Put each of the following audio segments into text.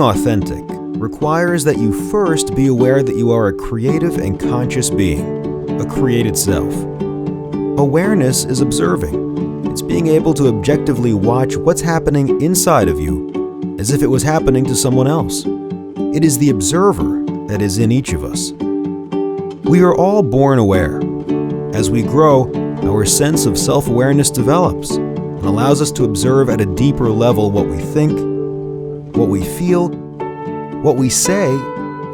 authentic requires that you first be aware that you are a creative and conscious being, a created self. Awareness is observing. It's being able to objectively watch what's happening inside of you as if it was happening to someone else. It is the observer that is in each of us. We are all born aware. As we grow, our sense of self-awareness develops and allows us to observe at a deeper level what we think, what we feel, what we say,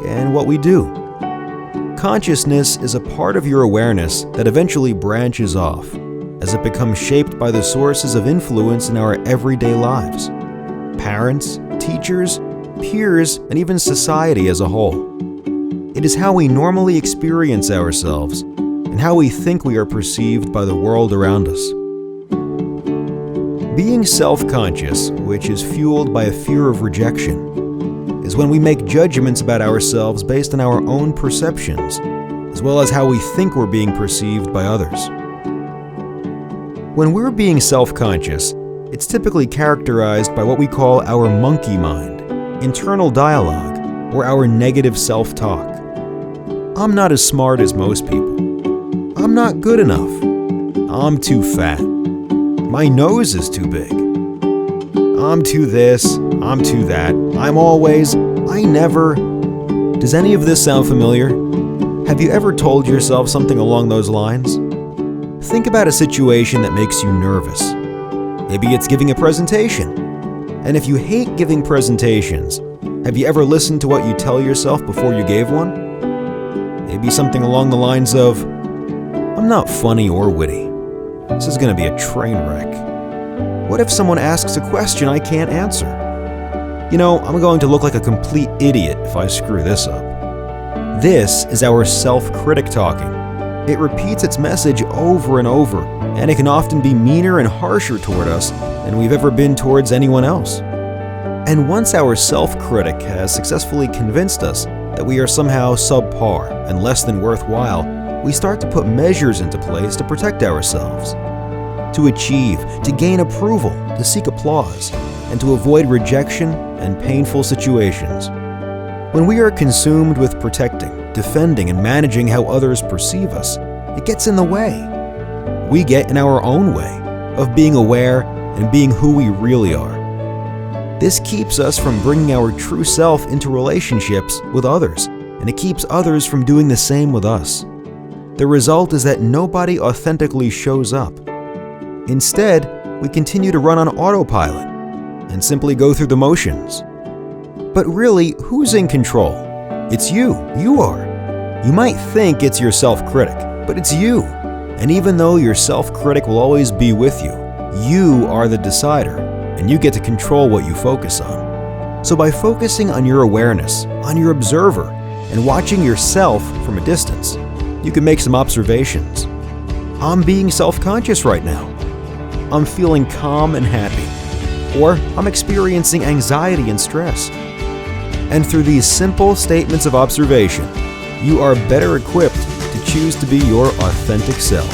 and what we do. Consciousness is a part of your awareness that eventually branches off as it becomes shaped by the sources of influence in our everyday lives. Parents, teachers, peers, and even society as a whole. It is how we normally experience ourselves and how we think we are perceived by the world around us. Being self-conscious, which is fueled by a fear of rejection, is when we make judgments about ourselves based on our own perceptions, as well as how we think we're being perceived by others. When we're being self-conscious, it's typically characterized by what we call our monkey mind, internal dialogue, or our negative self-talk. I'm not as smart as most people. I'm not good enough. I'm too fat. My nose is too big. I'm too this, I'm too that. I'm always, I never. Does any of this sound familiar? Have you ever told yourself something along those lines? Think about a situation that makes you nervous. Maybe it's giving a presentation. And if you hate giving presentations, have you ever listened to what you tell yourself before you gave one? Maybe something along the lines of, I'm not funny or witty. This is going to be a train wreck. What if someone asks a question I can't answer? You know, I'm going to look like a complete idiot if I screw this up. This is our self-critic talking. It repeats its message over and over, and it can often be meaner and harsher toward us than we've ever been towards anyone else. And once our self-critic has successfully convinced us that we are somehow subpar and less than worthwhile, we start to put measures into place to protect ourselves, to achieve, to gain approval, to seek applause, and to avoid rejection and painful situations. When we are consumed with protecting, defending, and managing how others perceive us, it gets in the way. We get in our own way of being aware and being who we really are. This keeps us from bringing our true self into relationships with others, and it keeps others from doing the same with us. The result is that nobody authentically shows up. Instead, we continue to run on autopilot and simply go through the motions. But really, who's in control? It's you. You are. You might think it's your self-critic, but it's you. And even though your self-critic will always be with you, you are the decider, and you get to control what you focus on. So by focusing on your awareness, on your observer, and watching yourself from a distance, you can make some observations. I'm being self-conscious right now. I'm feeling calm and happy. Or I'm experiencing anxiety and stress. And through these simple statements of observation, you are better equipped to choose to be your authentic self.